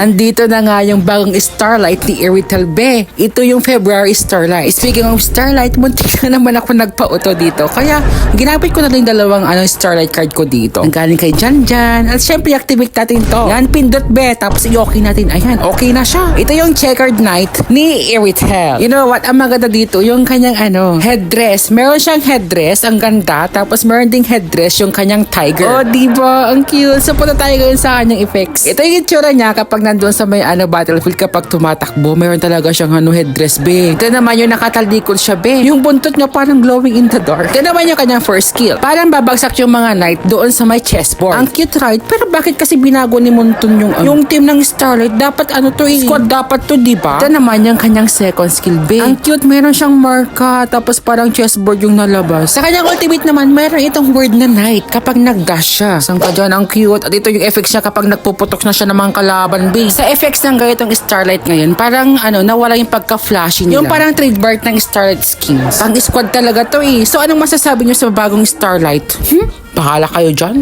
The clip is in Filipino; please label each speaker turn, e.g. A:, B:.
A: Andito na nga yung bagong Starlight ni Irital Be. Ito yung February Starlight. Speaking of Starlight, muntik na naman ako nagpa-auto dito. Kaya ginamit ko na lang dalawang Starlight card ko dito. Nanggaling kay Janjan. At syempre, activate natin to. Yan, pindot Be. Tapos i-okay natin. Ayan, okay na siya. Ito yung Checkered Knight ni Irital. You know what? Ang maganda dito, yung kanyang headdress. Meron siyang headdress. Ang ganda. Tapos meron ding headdress yung kanyang tiger. Oh, diba? Ang cute. So, punta tayo ngayon sa kanyang effects. Ito yung itsura niya kapag nandun sa may battlefield kapag tumatakbo, mayroon talaga siyang headdress, Be. Ito naman yung nakatalikod siya, Be. Yung buntot niya parang glowing in the dark. Ito naman yung kanyang first skill. Parang babagsak yung mga knight doon sa may chessboard. Ang cute, right? Pero bakit kasi binago ni Monton yung team ng Starlight? Dapat squad dapat to, diba? Ito naman yung kanyang second skill, Be. Ang cute, meron siyang marka, tapos parang chessboard yung nalabas. Sa kanyang ultimate naman, mayroon itong word na knight kapag nag-dash siya. Saan ka dyan? Ang cute. At ito yung effects niya kapag nagpuputok na siya ng mga kalaban, Be. Sa effects ng ganitong Starlight ngayon, parang nawala yung pagka-flashy nila. Yung parang trademark ng Starlight skins. Pang squad talaga to eh. So anong masasabi niyo sa bagong Starlight? Bahala kayo dyan.